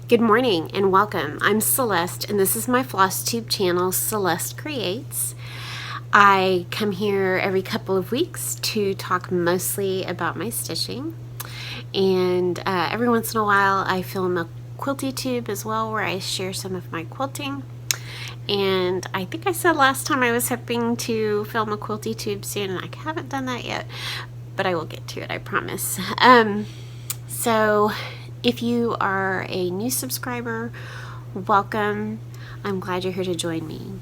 Good morning and welcome. I'm Celeste and this is my FlossTube channel, Celeste Creates. I come here every couple of weeks to talk mostly about my stitching, and every once in a while I film a quilty tube as well where I share some of my quilting. And I think I said last time I was hoping to film a quilty tube soon, and I haven't done that yet, but I will get to it, I promise. So if you are a new subscriber, welcome. I'm glad you're here to join me.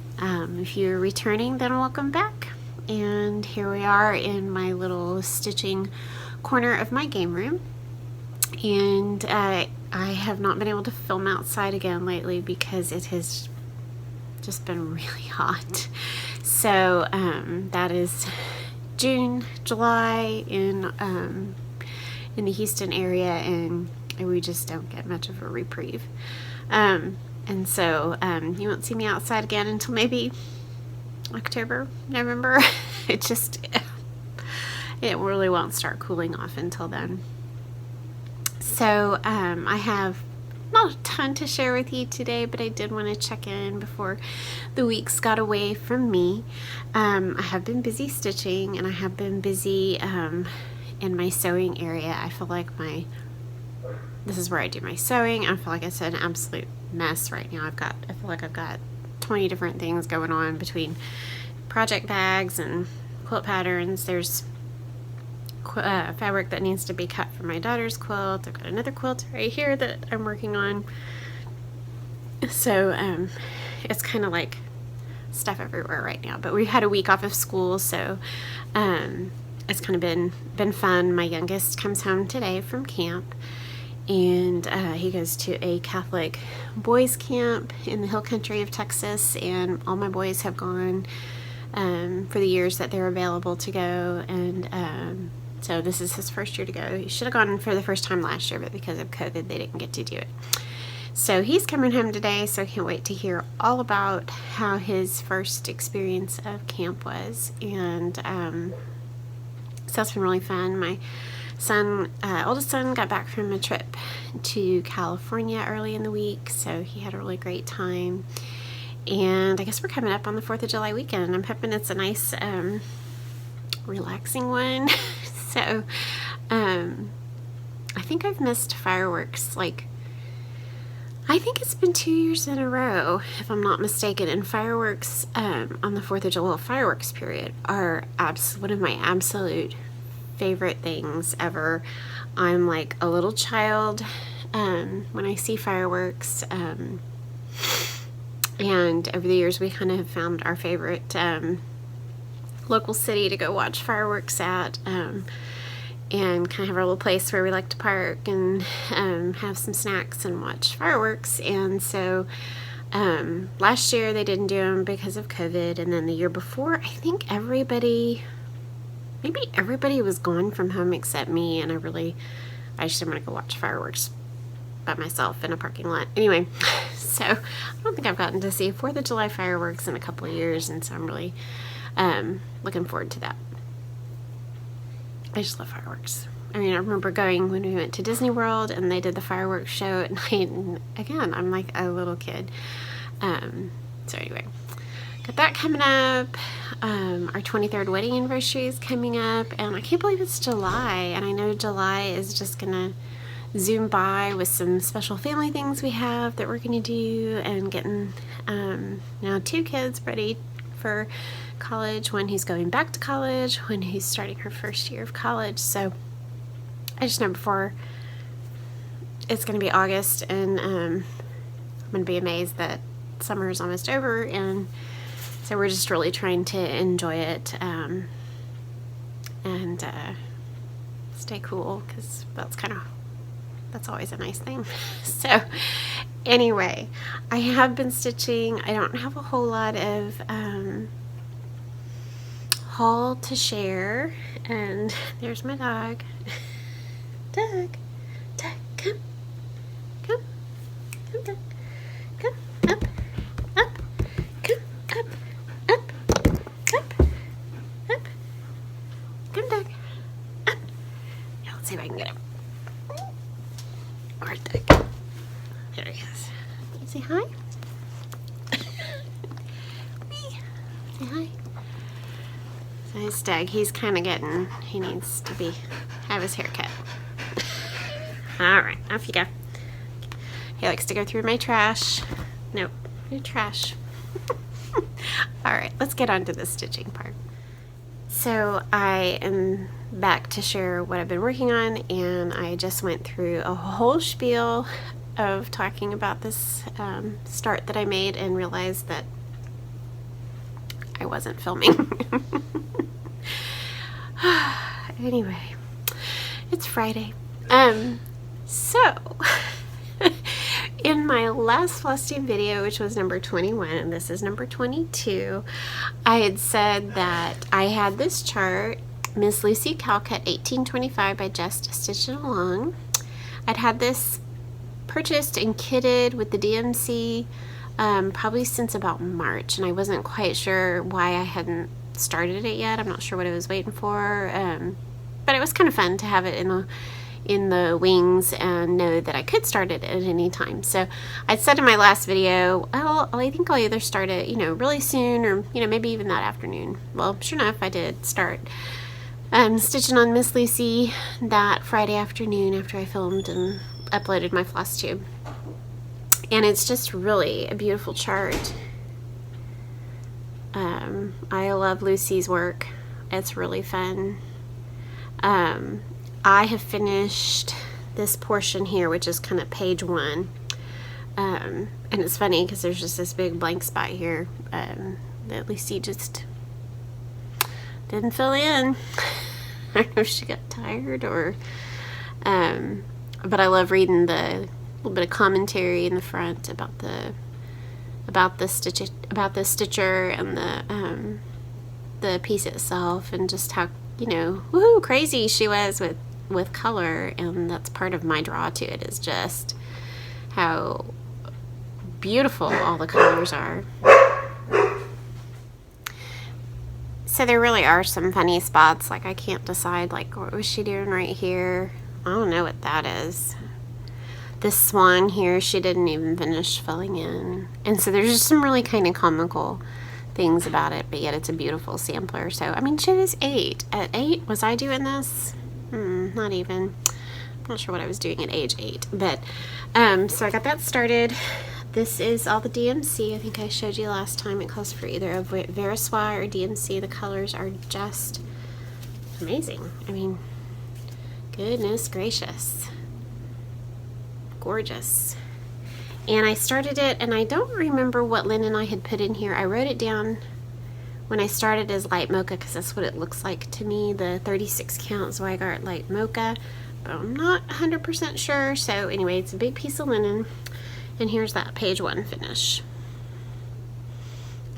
If you're returning, then welcome back. And here we are in my little stitching corner of my game room. And I have not been able to film outside again lately because it has just been really hot. So that is June, July in the Houston area, and we just don't get much of a reprieve. And so you won't see me outside again until maybe October, November. It really won't start cooling off until then. So I have not a ton to share with you today, but I did want to check in before the weeks got away from me. I have been busy stitching, and I have been busy in my sewing area. I feel like this is where I do my sewing. I feel like it's an absolute mess right now. I feel like I've got 20 different things going on between project bags and quilt patterns. There's fabric that needs to be cut for my daughter's quilt. I've got another quilt right here that I'm working on. So it's kind of like stuff everywhere right now. But we had a week off of school, so it's kind of been fun. My youngest comes home today from camp, and he goes to a Catholic boys camp in the hill country of Texas, and all my boys have gone for the years that they're available to go, and so this is his first year to go. He should have gone for the first time last year, but because of COVID they didn't get to do it. So he's coming home today, so I can't wait to hear all about how his first experience of camp was. And so that's been really fun. My oldest son got back from a trip to California early in the week, so he had a really great time. And I guess we're coming up on the 4th of July weekend. I'm hoping it's a nice relaxing one. So I think I've missed fireworks, I think it's been 2 years in a row, if I'm not mistaken. And fireworks on the 4th of July, fireworks period, are one of my absolute favorite things ever. I'm like a little child when I see fireworks, and over the years we kind of found our favorite local city to go watch fireworks at, and kind of have our little place where we like to park and have some snacks and watch fireworks. And so last year they didn't do them because of COVID, and then the year before I think maybe everybody was gone from home except me, and I just didn't want to go watch fireworks by myself in a parking lot. Anyway, so I don't think I've gotten to see 4th of July fireworks in a couple of years, and so I'm really looking forward to that. I just love fireworks. I mean, I remember going when we went to Disney World and they did the fireworks show at night, and again, I'm like a little kid. So anyway, got that coming up. Our 23rd wedding anniversary is coming up, and I can't believe it's July, and I know July is just gonna zoom by with some special family things we have that we're gonna do, and getting now 2 kids ready for college, one who's going back to college, one who's starting her first year of college. So I just know before it's going to be August, and I'm going to be amazed that summer is almost over, and so we're just really trying to enjoy it and stay cool, because that's always a nice thing. So anyway, I have been stitching. I don't have a whole lot of haul to share, and there's my dog. Doug, come, Doug, come, up, come, up, come, Doug, up. Now let's see if I can get him. Where's Doug? There he is. Can you say hi? Say hi. So his Doug, he's kind of getting, he needs to have his hair cut. Alright, off you go. He likes to go through my trash. Nope, no trash. Alright, let's get on to the stitching part. So I am back to share what I've been working on, and I just went through a whole spiel of talking about this start that I made and realized that I wasn't filming. Anyway, it's Friday. So in my last FlossTube video, which was number 21, and this is number 22, I had said that I had this chart, Miss Lucy Calcut 1825 by Just Stitching Along. I'd had this purchased and kitted with the DMC probably since about March, and I wasn't quite sure why I hadn't started it yet. I'm not sure what I was waiting for, but it was kind of fun to have it in the wings and know that I could start it at any time. So I said in my last video, well, I think I'll either start it, really soon, or, maybe even that afternoon. Well, sure enough, I did start stitching on Miss Lucy that Friday afternoon after I filmed and uploaded my FlossTube. And it's just really a beautiful chart. I love Lucy's work. It's really fun. I have finished this portion here, which is kind of page 1. And it's funny because there's just this big blank spot here that Lucy just didn't fill in. I don't know if she got tired or... but I love reading the little bit of commentary in the front about the stitcher and the piece itself, and just how woohoo crazy she was with color. And that's part of my draw to it, is just how beautiful all the colors are. So there really are some funny spots, like I can't decide, like, what was she doing right here? I don't know what that is. This swan here, she didn't even finish filling in. And so there's just some really kind of comical things about it, but yet it's a beautiful sampler. So, I mean, she was 8. At 8, was I doing this? Not even. I'm not sure what I was doing at age 8. But, so I got that started. This is all the DMC. I think I showed you last time. It calls for either a Verissois or DMC. The colors are just amazing. I mean, goodness gracious. Gorgeous. And I started it, and I don't remember what linen I had put in here. I wrote it down when I started as light mocha because that's what it looks like to me, the 36 count Zweigart light mocha, but I'm not 100% sure. So anyway, it's a big piece of linen, and here's that page 1 finish.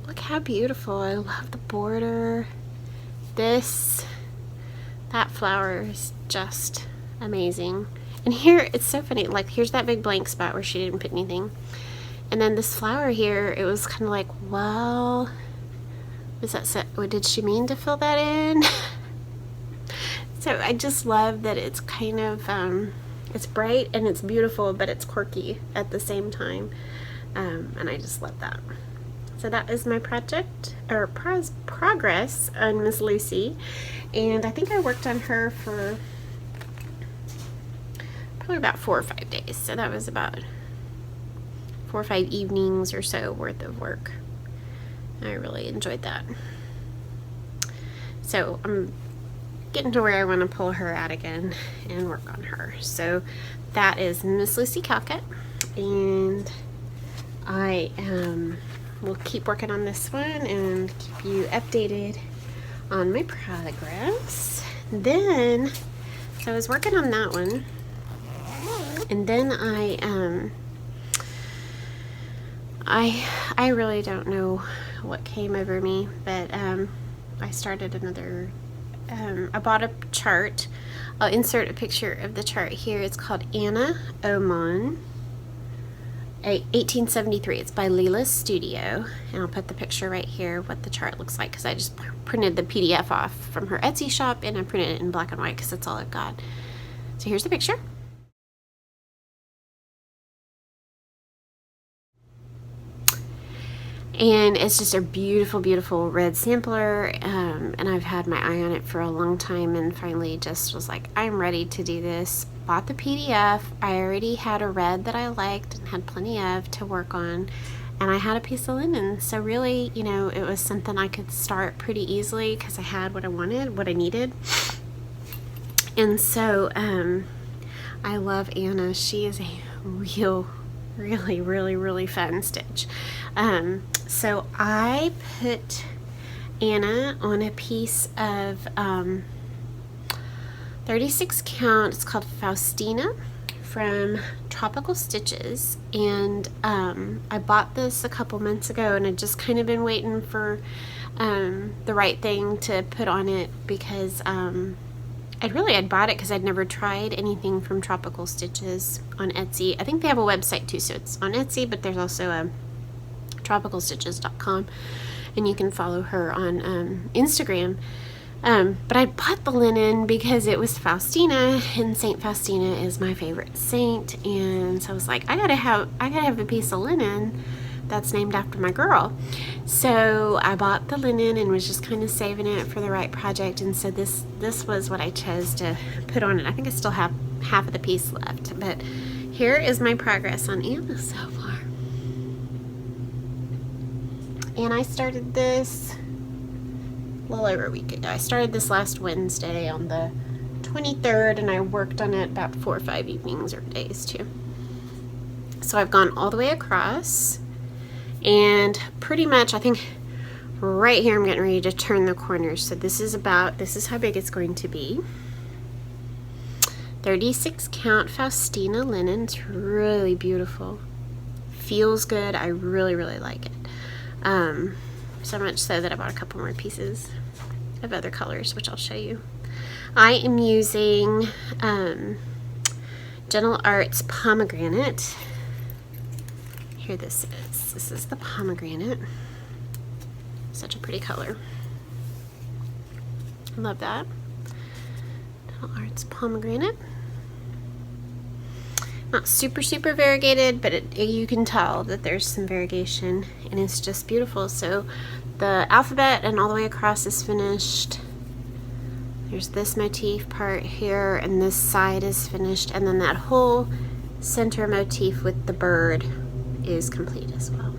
Look how beautiful. I love the border. That flower is just amazing. And here, it's so funny, like here's that big blank spot where she didn't put anything. And then this flower here, it was kind of like, well, was that set? What did she mean to fill that in? So I just love that it's kind of, it's bright and it's beautiful, but it's quirky at the same time. And I just love that. So that is my project, or progress on Miss Lucy. And I think I worked on her for probably about 4 or 5 days. So that was about 4 or 5 evenings or so worth of work. I really enjoyed that. So I'm getting to where I want to pull her out again and work on her. So that is Miss Lucy Calcut, and I will keep working on this one and keep you updated on my progress. Then, so I was working on that one, and then I really don't know what came over me, but I started another, I bought a chart. I'll insert a picture of the chart here. It's called Anna Oman 1873. It's by Leela's Studio, and I'll put the picture right here what the chart looks like, because I just printed the PDF off from her Etsy shop, and I printed it in black and white because that's all I've got. So here's the picture. And it's just a beautiful, beautiful red sampler, and I've had my eye on it for a long time, and finally just was like, I'm ready to do this. Bought the PDF. I already had a red that I liked and had plenty of to work on, and I had a piece of linen. So really, you know, it was something I could start pretty easily because I had what I wanted, what I needed. And so I love Anna. She is a really, really fun stitch. So I put Anna on a piece of 36 count. It's called Faustina from Tropical Stitches, and I bought this a couple months ago, and I'd just kind of been waiting for the right thing to put on it, because I'd bought it because I'd never tried anything from Tropical Stitches on Etsy. I think they have a website too, so it's on Etsy, but there's also a tropicalstitches.com, and you can follow her on Instagram. But I bought the linen because it was Faustina, and Saint Faustina is my favorite saint, and so I was like, I gotta have a piece of linen that's named after my girl. So I bought the linen and was just kind of saving it for the right project, and so this was what I chose to put on it. I think I still have half of the piece left, but here is my progress on Anna so far. And I started this a little over a week ago. I started this last Wednesday on the 23rd, and I worked on it about 4 or 5 evenings or days too. So I've gone all the way across, and pretty much I think right here I'm getting ready to turn the corners. So this is how big it's going to be. 36 count Faustina linen. It's really beautiful. Feels good. I really like it. So much so that I bought a couple more pieces of other colors, which I'll show you. I am using Gentle Arts Pomegranate. Here this is. This is the pomegranate. Such a pretty color. I love that. Gentle Arts Pomegranate. Not super variegated, but you can tell that there's some variegation, and it's just beautiful. So the alphabet and all the way across is finished. There's this motif part here, and this side is finished, and then that whole center motif with the bird is complete as well.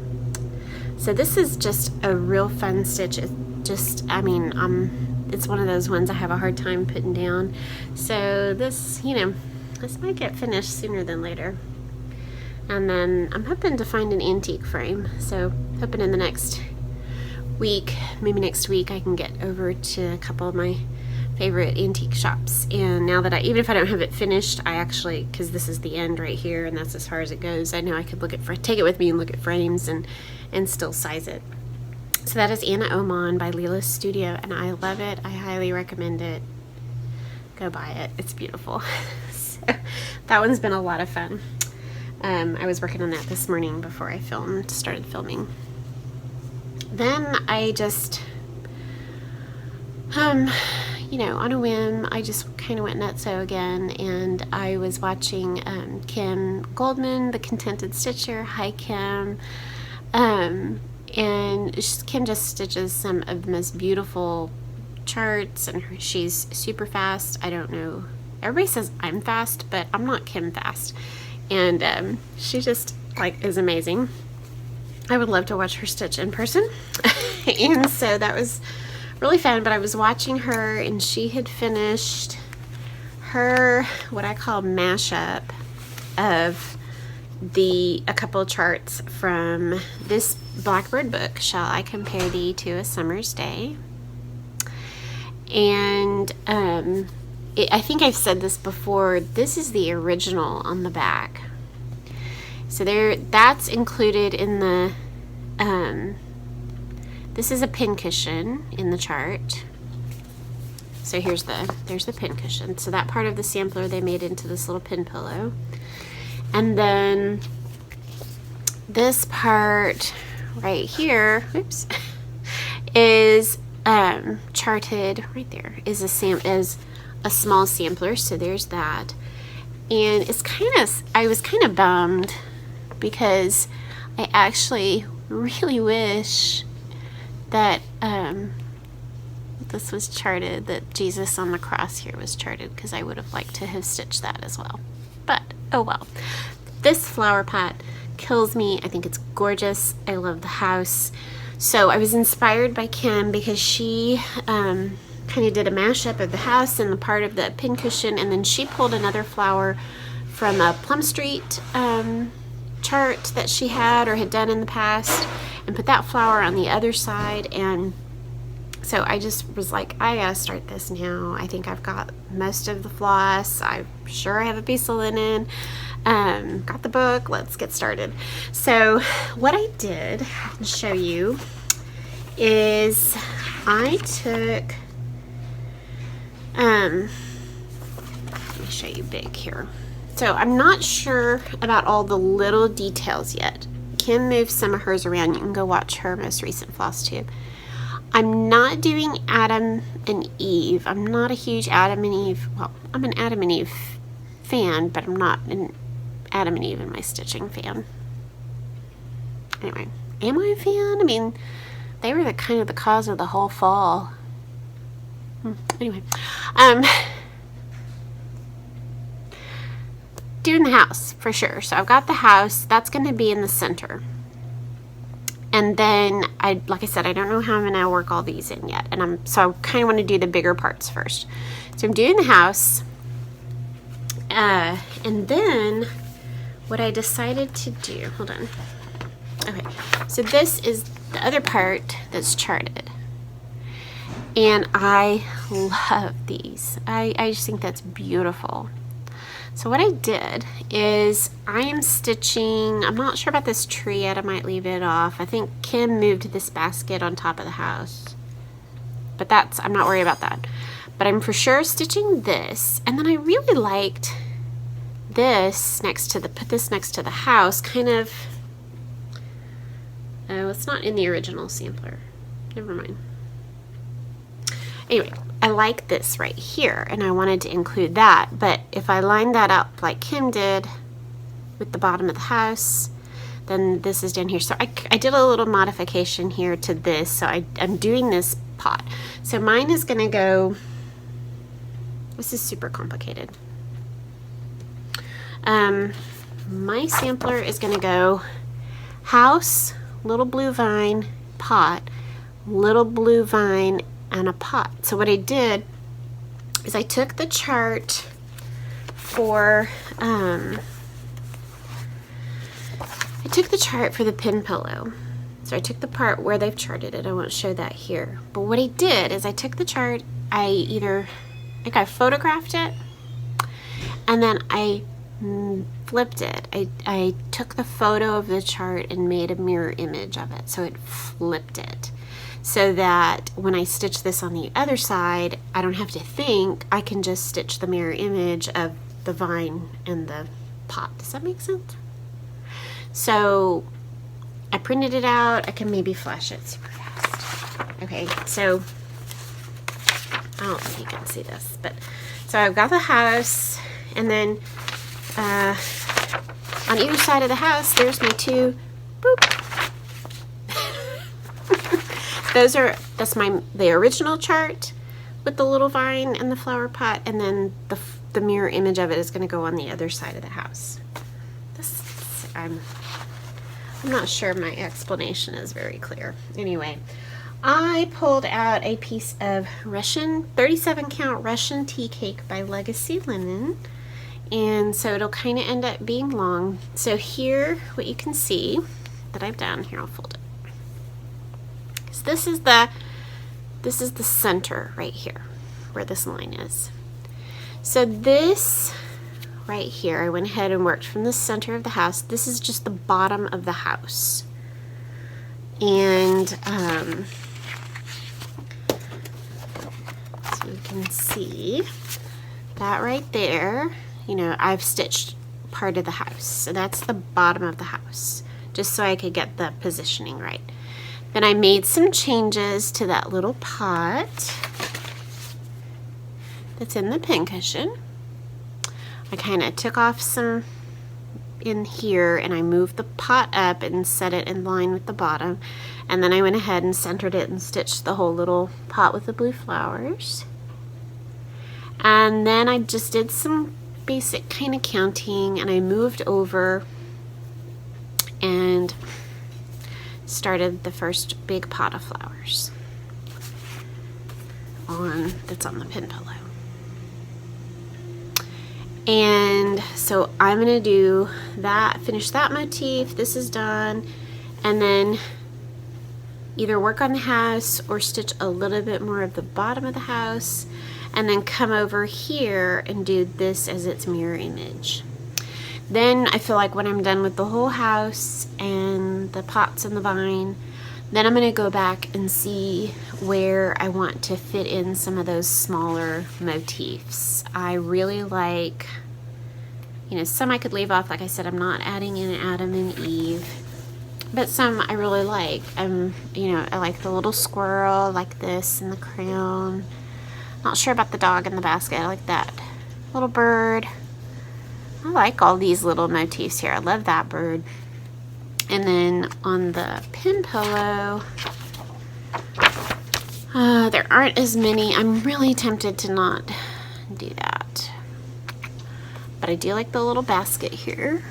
So this is just a real fun stitch. It's just, I mean, it's one of those ones I have a hard time putting down. So this, you know, this might get finished sooner than later. And then I'm hoping to find an antique frame. So hoping in the next week, maybe next week, I can get over to a couple of my favorite antique shops. And now that even if I don't have it finished, I actually, because this is the end right here, and that's as far as it goes, I know I could take it with me and look at frames and still size it. So that is Anna Oman by Leela's Studio, and I love it. I highly recommend it. Go buy it. It's beautiful. So that one's been a lot of fun. I was working on that this morning before I started filming. Then I just, you know, on a whim, I just kind of went nutso again, and I was watching Kim Goldman, the Contented Stitcher. Hi, Kim. And Kim just stitches some of the most beautiful charts, and she's super fast. I don't know, everybody says I'm fast, but I'm not Kim fast, and she just is amazing. I would love to watch her stitch in person. And so that was really fun. But I was watching her, and she had finished her what I call mashup of a couple of charts from this Blackbird book, Shall I Compare Thee to a Summer's Day? And I think I've said this before, this is the original on the back. So that's included in the, this is a pin cushion in the chart. So there's the pin cushion. So that part of the sampler they made into this little pin pillow. And then this part right here, oops, is charted right there, is a small sampler. So there's that. And I was kind of bummed because I actually really wish that this was charted, that Jesus on the cross here was charted, because I would have liked to have stitched that as well. But oh well. This flower pot kills me. I think it's gorgeous. I love the house. So I was inspired by Kim because she kind of did a mashup of the house and the part of the pincushion, and then she pulled another flower from a Plum Street chart that she had or had done in the past and put that flower on the other side. And so I just was like, I gotta start this now. I think I've got most of the floss. I'm sure I have a piece of linen. Got the book. Let's get started. So what I did, I can show you, is I took, let me show you big here. So I'm not sure about all the little details yet. Kim moved some of hers around. You can go watch her most recent FlossTube. I'm not doing Adam and Eve. I'm not a huge Adam and Eve, well, I'm an Adam and Eve fan, but I'm not an Adam and Eve in my stitching fan. Anyway, am I a fan? I mean, they were the kind of the cause of the whole fall. Anyway, doing the house for sure. So I've got the house. That's going to be in the center. And then, like I said, I don't know how I'm going to work all these in yet. And so I kind of want to do the bigger parts first. So I'm doing the house. And then what I decided to do, hold on. Okay, so this is the other part that's charted. And I love these. I just think that's beautiful. So what I did is I am stitching, I'm not sure about this tree yet, I might leave it off. I think Kim moved this basket on top of the house. But I'm not worried about that. But I'm for sure stitching this. And then I really liked this put this next to the house, kind of, oh, it's not in the original sampler. Never mind. Anyway, I like this right here, and I wanted to include that, but if I line that up like Kim did with the bottom of the house, then this is down here. So I did a little modification here to this, so I'm doing this pot. So mine is going to go, this is super complicated. My sampler is going to go house, little blue vine, pot, little blue vine, and a pot. So what I did is I took the chart for the pin pillow. So I took the part where they've charted it. I won't show that here. But what I did is I took the chart, I photographed it, and then I flipped it. I took the photo of the chart and made a mirror image of it. So it flipped it. So that when I stitch this on the other side, I don't have to think, I can just stitch the mirror image of the vine and the pot. Does that make sense? So I printed it out. I can maybe flash it super fast. Okay, so I don't think you can see this, but so I've got the house, and then on either side of the house, there's my two, boop. That's the original chart with the little vine and the flower pot, and then the mirror image of it is going to go on the other side of the house. I'm not sure my explanation is very clear. Anyway, I pulled out a piece of Russian 37 count Russian tea cake by Legacy Linen, and so it'll kind of end up being long. So here, what you can see that I've done here, I'll fold it. This is the center right here where this line is. So this right here, I went ahead and worked from the center of the house. This is just the bottom of the house. And so you can see that right there, you know, I've stitched part of the house. So that's the bottom of the house, just so I could get the positioning right. Then I made some changes to that little pot that's in the pincushion. I kind of took off some in here and I moved the pot up and set it in line with the bottom, and then I went ahead and centered it and stitched the whole little pot with the blue flowers. And then I just did some basic kind of counting, and I moved over and started the first big pot of flowers that's on the pin pillow. And so I'm gonna do that, finish that motif, this is done, and then either work on the house or stitch a little bit more of the bottom of the house, and then come over here and do this as its mirror image. Then I feel like when I'm done with the whole house and the pots and the vine, then I'm gonna go back and see where I want to fit in some of those smaller motifs. I really like, you know, some I could leave off. Like I said, I'm not adding in Adam and Eve, but some I really like. You know, I like the little squirrel, like this, and the crown. Not sure about the dog in the basket. I like that little bird. I like all these little motifs here. I love that bird. And then on the pin pillow, there aren't as many. I'm really tempted to not do that. But I do like the little basket here.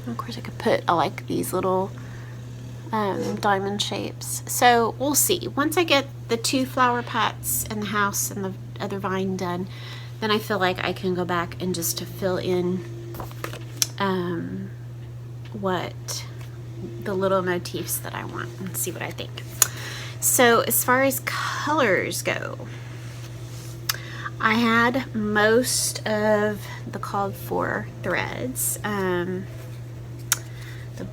And of course I could put, I like these little diamond shapes. So we'll see. Once I get the 2 flower pots and the house and the other vine done, then I feel like I can go back and just to fill in what the little motifs that I want and see what I think. So as far as colors go, I had most of the called for threads. The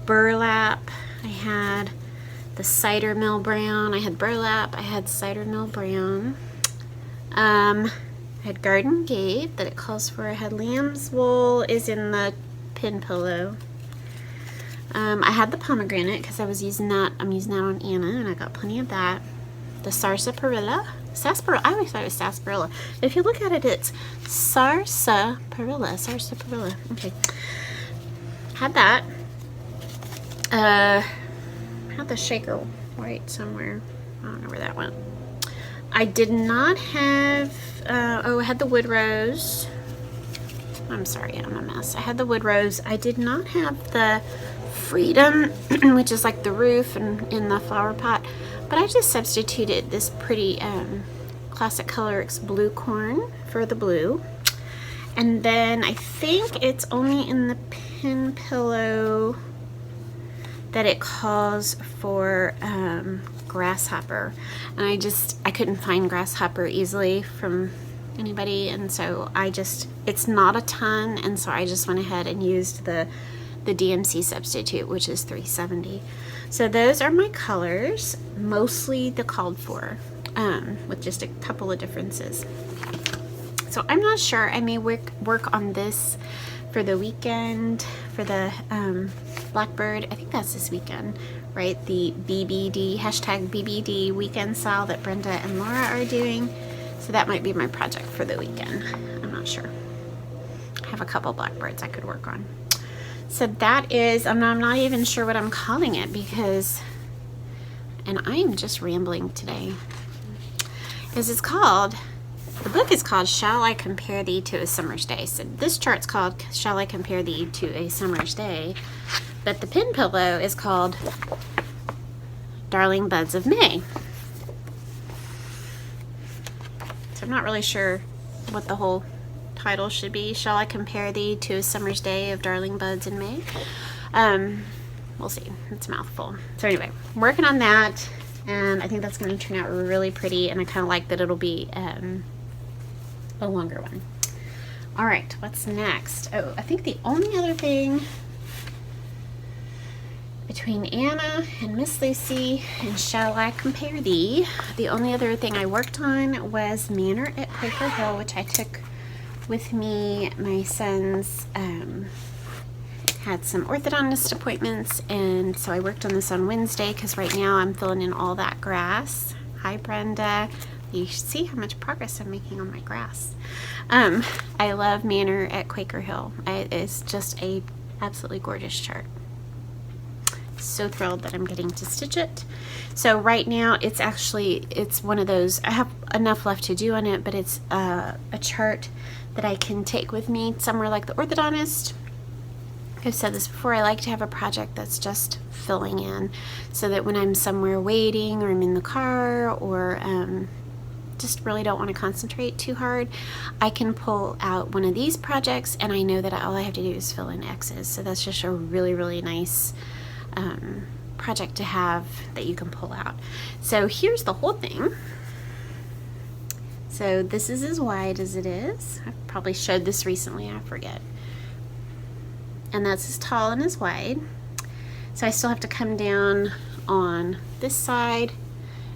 burlap, I had the cider mill brown, I had burlap, I had cider mill brown. I had garden gate that it calls for. I had lamb's wool is in the pin pillow. I had the pomegranate because I was using that. I'm using that on Anna, and I got plenty of that. The sarsaparilla, I always thought it was sarsaparilla. If you look at it, it's sarsaparilla. Okay. Had that. Had the shaker white somewhere. I don't know where that went. I did not have. I had the wood rose. I'm sorry, I'm a mess. I had the wood rose. I did not have the freedom, which is like the roof and in the flower pot, but I just substituted this pretty classic colors blue corn for the blue. And then I think it's only in the pin pillow that it calls for grasshopper, and I couldn't find grasshopper easily from anybody, and so it's not a ton, and so I just went ahead and used the DMC substitute, which is $3.70. So those are my colors, mostly the called for, with just a couple of differences. So I'm not sure, I may work on this for the weekend, for the Blackbird. I think that's this weekend, right? The BBD, hashtag BBD weekend sale that Brenda and Laura are doing. So that might be my project for the weekend. I'm not sure. I have a couple Blackbirds I could work on. So that is, I'm not even sure what I'm calling it because, and I'm just rambling today, the book is called Shall I Compare Thee to a Summer's Day. So this chart's called Shall I Compare Thee to a Summer's Day, but the pin pillow is called Darling Buds of May. So I'm not really sure what the whole title should be. Shall I Compare Thee to a Summer's Day of Darling Buds in May? We'll see. It's a mouthful. So anyway, I'm working on that, and I think that's going to turn out really pretty, and I kind of like that it'll be a longer one. All right, what's next? Oh, I think the only other thing between Anna and Miss Lucy and Shall I Compare Thee, the only other thing I worked on was Manor at Quaker Hill, which I took with me. My sons had some orthodontist appointments, and so I worked on this on Wednesday because right now I'm filling in all that grass. Hi Brenda, You see how much progress I'm making on my grass. I love Manor at Quaker Hill. It's just a absolutely gorgeous chart. So thrilled that I'm getting to stitch it. So right now it's one of those, I have enough left to do on it, but it's a chart that I can take with me somewhere like the orthodontist. I've said this before, I like to have a project that's just filling in, so that when I'm somewhere waiting or I'm in the car or just really don't want to concentrate too hard, I can pull out one of these projects and I know that all I have to do is fill in X's. So that's just a really, really nice project to have that you can pull out. So here's the whole thing. So this is as wide as it is. I've probably showed this recently, I forget. And that's as tall and as wide. So I still have to come down on this side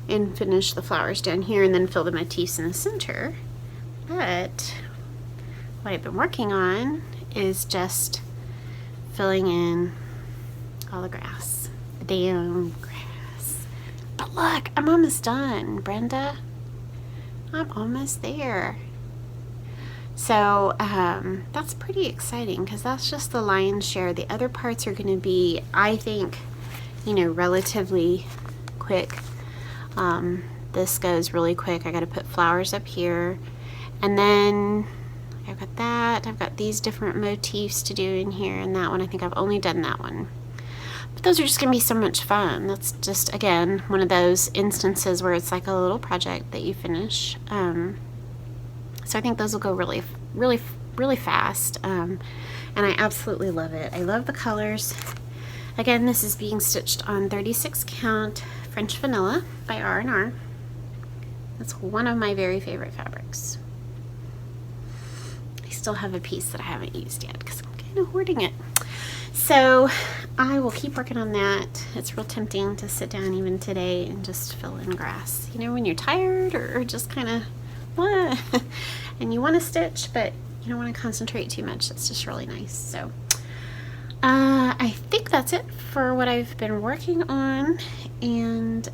and finish the flowers down here and then fill the motifs in the center. But what I've been working on is just filling in all the grass, the damn grass. But look, I'm almost done, Brenda. I'm almost there. So that's pretty exciting because that's just the lion's share. The other parts are going to be, I think, you know, relatively quick. This goes really quick. I got to put flowers up here, and then I've got that. I've got these different motifs to do in here, and that one, I think I've only done that one. But those are just going to be so much fun. That's just, again, one of those instances where it's like a little project that you finish. So I think those will go really, really, really fast. And I absolutely love it. I love the colors. Again, this is being stitched on 36 count French Vanilla by R&R. That's one of my very favorite fabrics. I still have a piece that I haven't used yet because I'm kind of hoarding it. So I will keep working on that. It's real tempting to sit down even today and just fill in grass. You know, when you're tired or just kind of what, and you want to stitch, but you don't want to concentrate too much. That's just really nice. So I think that's it for what I've been working on. And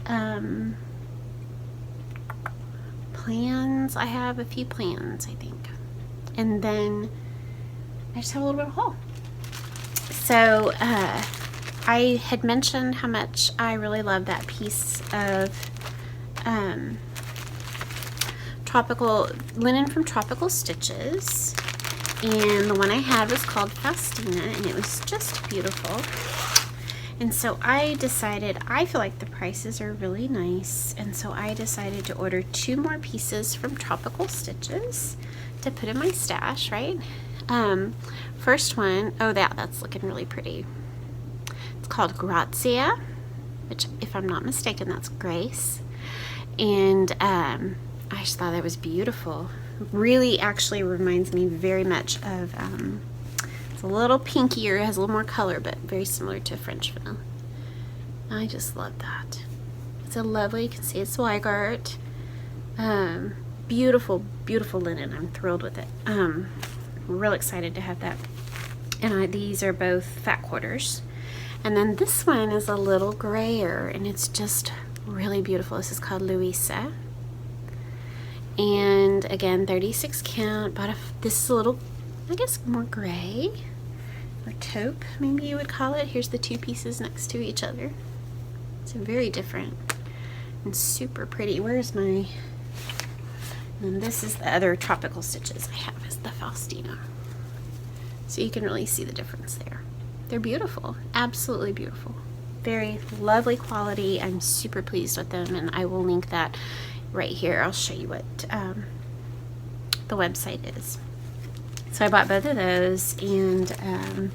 plans, I have a few plans, I think. And then I just have a little bit of a haul. So I had mentioned how much I really love that piece of tropical linen from Tropical Stitches, and the one I had was called Faustina, and it was just beautiful. And so I decided, I feel like the prices are really nice, and so I decided to order 2 more pieces from Tropical Stitches to put in my stash, right? First one, oh that's looking really pretty. It's called Grazia, which, if I'm not mistaken, that's Grace. And I just thought that was beautiful. Really actually reminds me very much of, it's a little pinkier, it has a little more color, but very similar to French Vanilla. I just love that. It's a lovely, you can see it's Weigart. Beautiful, beautiful linen. I'm thrilled with it. I'm real excited to have that. And these are both fat quarters. And then this one is a little grayer, and it's just really beautiful. This is called Louisa. And again, 36 count. This is a little, I guess, more gray or taupe, maybe you would call it. Here's the 2 pieces next to each other. It's very different and super pretty. Where's my, and this is the other Tropical Stitches I have, is the Faustina. So you can really see the difference there. They're beautiful, absolutely beautiful. Very lovely quality. I'm super pleased with them, and I will link that right here. I'll show you what the website is. So I bought both of those, and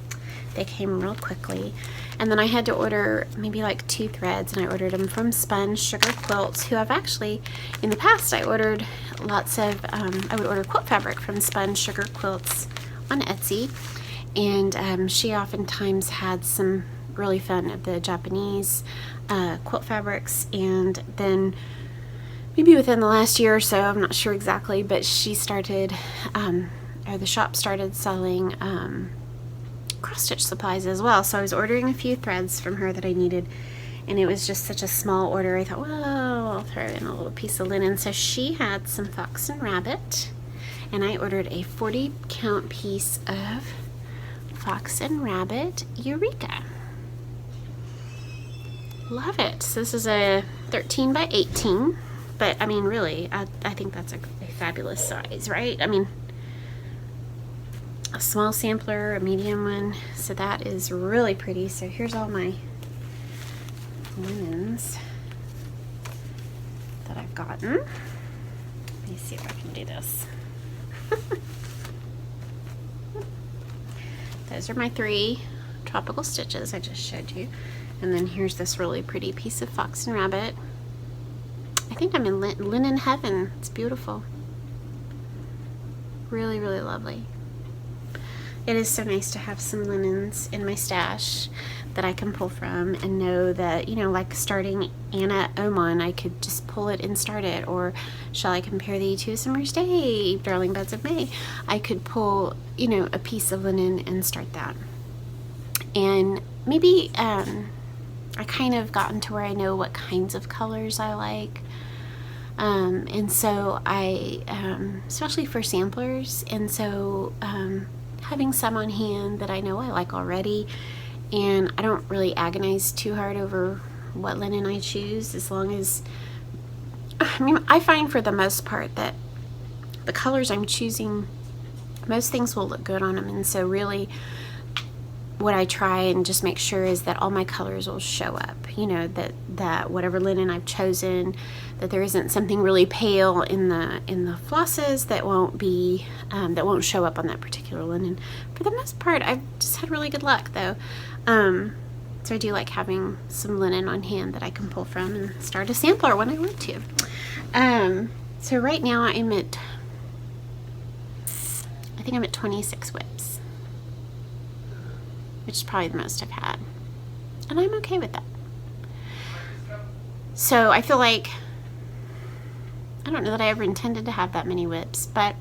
they came real quickly. And then I had to order maybe like 2 threads, and I ordered them from Spun Sugar Quilts, who I've actually, in the past, I ordered lots of, I would order quilt fabric from Spun Sugar Quilts on Etsy, and she oftentimes had some really fun of the Japanese quilt fabrics. And then maybe within the last year or so, I'm not sure exactly, but she started, or the shop started selling cross-stitch supplies as well. So I was ordering a few threads from her that I needed, and it was just such a small order. I thought, well, I'll throw in a little piece of linen. So she had some fox and rabbit, and I ordered a 40 count piece of fox and rabbit Eureka. Love it. So this is a 13 by 18, but I mean, really, I think that's a fabulous size, right? I mean, a small sampler, a medium one, so that is really pretty. So here's all my linens that I've gotten. Let me see if I can do this. Those are my 3 tropical stitches I just showed you. And then here's this really pretty piece of fox and rabbit. I think I'm in linen heaven. It's beautiful. Really, really lovely. It is so nice to have some linens in my stash that I can pull from and know that, you know, like starting Anna Oman, I could just pull it and start it. Or shall I compare thee to a summer's day, darling buds of May? I could pull, you know, a piece of linen and start that. And maybe I kind of gotten to where I know what kinds of colors I like. And so I, especially for samplers, and so having some on hand that I know I like already, and I don't really agonize too hard over what linen I choose, as long as, I mean, I find for the most part that the colors I'm choosing, most things will look good on them, and so really what I try and just make sure is that all my colors will show up, you know, that whatever linen I've chosen, that there isn't something really pale in the flosses that won't show up on that particular linen. For the most part, I've just had really good luck though. So I do like having some linen on hand that I can pull from and start a sampler when I want to. So right now I think I'm at 26 whips, which is probably the most I've had, and I'm okay with that. So I feel like, I don't know that I ever intended to have that many whips, but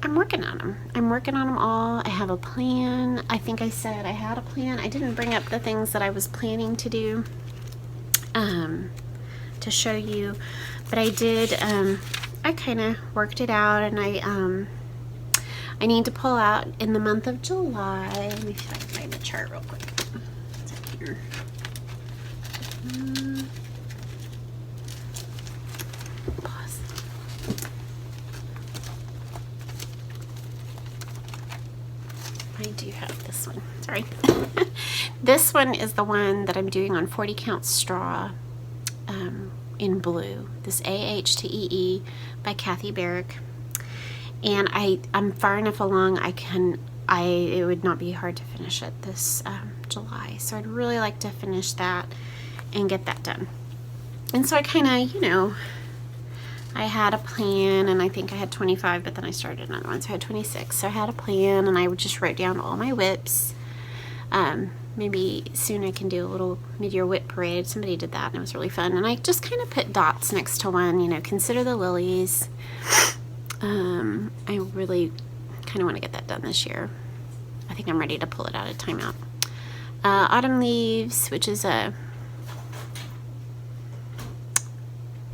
I'm working on them. I'm working on them all. I have a plan. I think I said I had a plan. I didn't bring up the things that I was planning to do to show you, but I did. I kind of worked it out, and I need to pull out in the month of July. Let me see if I can find the chart real quick. It's up here. Pause. I do have this one. Sorry. This one is the one that I'm doing on 40 count straw in blue. This AH to EE by Kathy Barrick. And I'm far enough along it would not be hard to finish it this July. So I'd really like to finish that and get that done. And so I kind of, you know, I had a plan, and I think I had 25, but then I started another one, so I had 26. So I had a plan, and I would just write down all my whips. Maybe soon I can do a little mid-year whip parade. Somebody did that, and it was really fun. And I just kind of put dots next to one, you know, consider the lilies. I really kind of want to get that done this year. I think I'm ready to pull it out of timeout. Autumn Leaves, which is a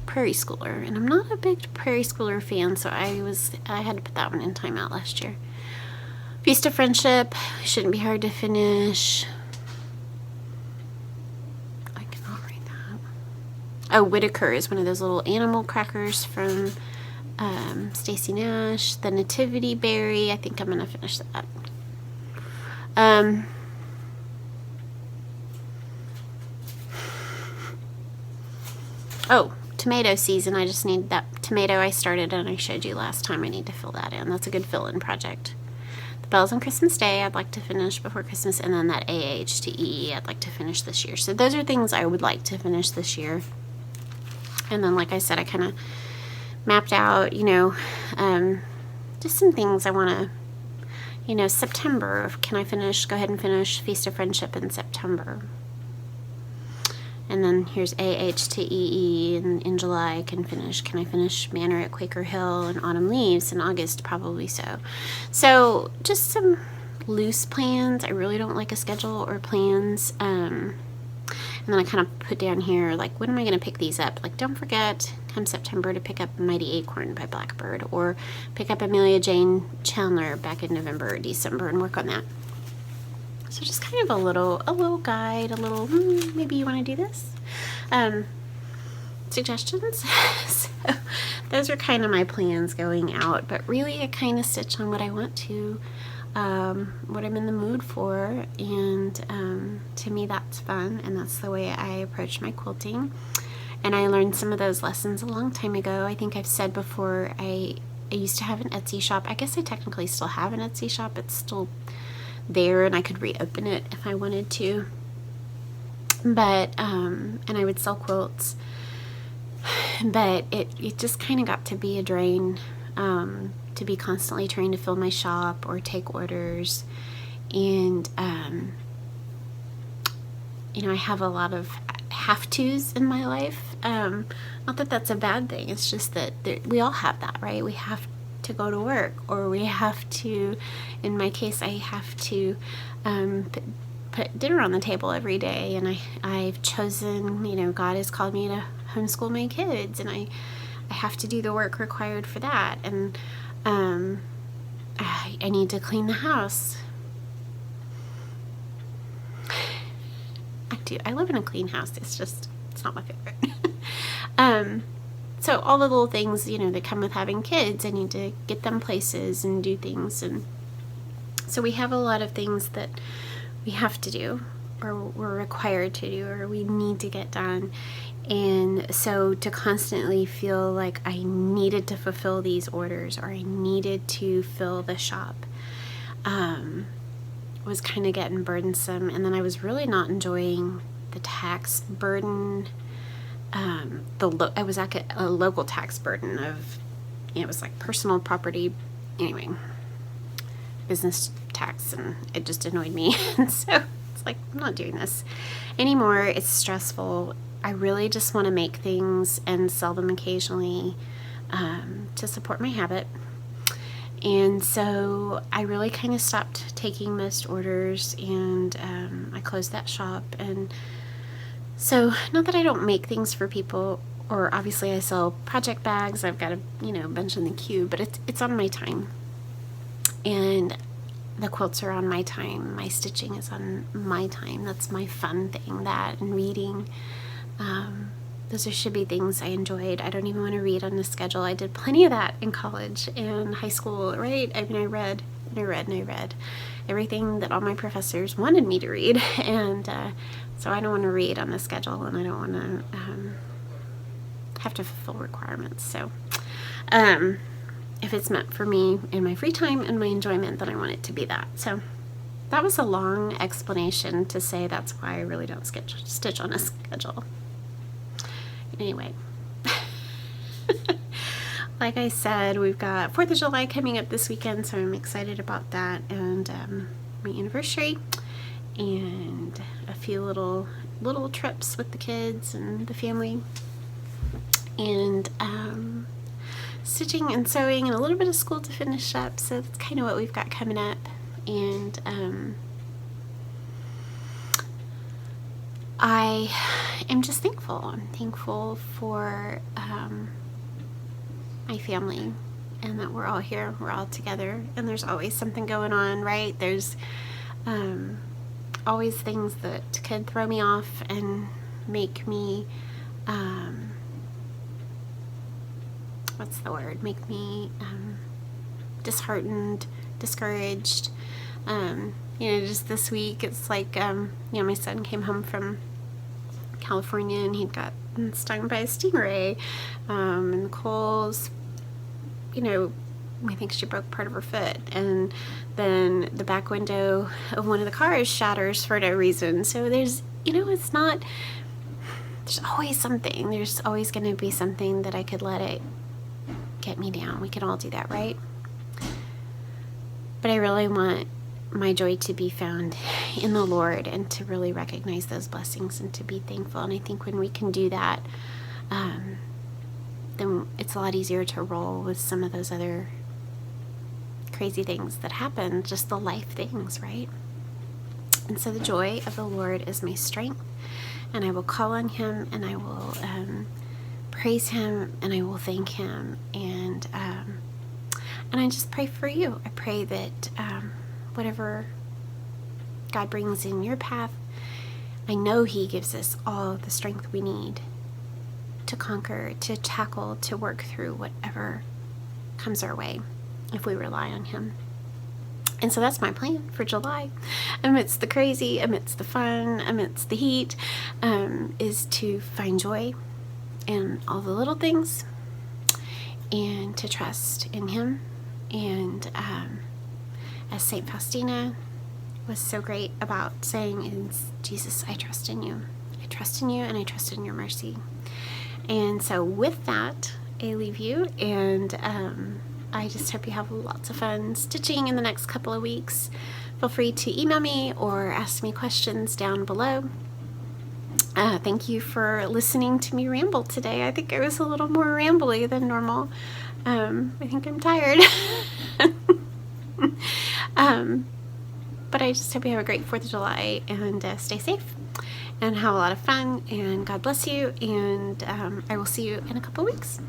Prairie Schooler, and I'm not a big Prairie Schooler fan, so I had to put that one in timeout last year. Feast of Friendship, shouldn't be hard to finish. I cannot read that. Oh, Whitaker is one of those little animal crackers from Stacy Nash. The Nativity Berry, I think I'm gonna finish that. Oh, tomato season. I just need that tomato I started and I showed you last time. I need to fill that in. That's a good fill-in project. The Bells on Christmas Day I'd like to finish before Christmas, and then that AH to EE I'd like to finish this year. So those are things I would like to finish this year. And then, like I said, I kind of mapped out, you know, just some things I want to, you know, September, can I go ahead and finish Feast of Friendship in September? And then here's AH to EE, and in July can I finish Manor at Quaker Hill, and Autumn Leaves in August, probably so. So just some loose plans. I really don't like a schedule or plans. And then I kind of put down here, like, when am I going to pick these up? Like, don't forget, come September, to pick up Mighty Acorn by Blackbird, or pick up Amelia Jane Chandler back in November or December and work on that. So just kind of a little guide, a little, maybe you want to do this. Suggestions. So those are kind of my plans going out, but really I kind of stitch on what I want to, what I'm in the mood for, and to me that's fun, and that's the way I approach my quilting. And I learned some of those lessons a long time ago. I think I've said before, I used to have an Etsy shop. I guess I technically still have an Etsy shop. It's still there, and I could reopen it if I wanted to. But and I would sell quilts. But it just kind of got to be a drain, to be constantly trying to fill my shop or take orders. And, you know, I have a lot of have-tos in my life. Not that that's a bad thing. It's just that we all have that, right? We have to go to work, or we have to, in my case, I have to put dinner on the table every day. And I've chosen, you know, God has called me to homeschool my kids, and I have to do the work required for that, and I need to clean the house. I live in a clean house. It's not my favorite. So all the little things, you know, that come with having kids, I need to get them places and do things, and so we have a lot of things that we have to do, or we're required to do, or we need to get done. And so to constantly feel like I needed to fulfill these orders, or I needed to fill the shop, was kind of getting burdensome. And then I was really not enjoying the tax burden. I was at a local tax burden of, you know, it was like personal property, anyway, business tax, and it just annoyed me. And so it's like, I'm not doing this anymore. It's stressful. I really just want to make things and sell them occasionally, to support my habit. And so I really kind of stopped taking most orders, and I closed that shop. And so, not that I don't make things for people, or obviously I sell project bags. I've got a bunch in the queue, but it's on my time. And the quilts are on my time. My stitching is on my time. That's my fun thing. That and reading. Those should be things I enjoyed. I don't even want to read on a schedule. I did plenty of that in college and high school, right? I mean, I read everything that all my professors wanted me to read, and so I don't want to read on the schedule, and I don't want to have to fulfill requirements. So if it's meant for me in my free time and my enjoyment, then I want it to be that. So that was a long explanation to say that's why I really don't stitch on a schedule. Anyway, like I said, we've got 4th of July coming up this weekend, so I'm excited about that, and my anniversary, and a few little trips with the kids and the family, and stitching and sewing, and a little bit of school to finish up. So that's kind of what we've got coming up. And I am just thankful. I'm thankful for my family, and that we're all here, we're all together, and there's always something going on, right? There's always things that could throw me off and make me make me disheartened, discouraged. Just this week, it's like, my son came home from California, and he'd got stung by a stingray, and Nicole's, I think she broke part of her foot, and then the back window of one of the cars shatters for no reason. So there's, it's not, there's always something. There's always going to be something that I could let it get me down. We can all do that, right? But I really want my joy to be found in the Lord, and to really recognize those blessings and to be thankful. And I think when we can do that, then it's a lot easier to roll with some of those other crazy things that happen, just the life things, right? And so the joy of the Lord is my strength, and I will call on Him, and I will praise Him, and I will thank Him, and I just pray for you. I pray that whatever God brings in your path, I know He gives us all the strength we need to conquer, to tackle, to work through whatever comes our way if we rely on Him. And so that's my plan for July. Amidst the crazy, amidst the fun, amidst the heat, is to find joy in all the little things and to trust in Him. And as St. Faustina was so great about saying, is Jesus, I trust in you. I trust in you, and I trust in your mercy. And so with that, I leave you, and I just hope you have lots of fun stitching in the next couple of weeks. Feel free to email me or ask me questions down below. Thank you for listening to me ramble today. I think I was a little more rambly than normal. I think I'm tired. But I just hope you have a great 4th of July, and stay safe and have a lot of fun, and God bless you, and I will see you in a couple weeks.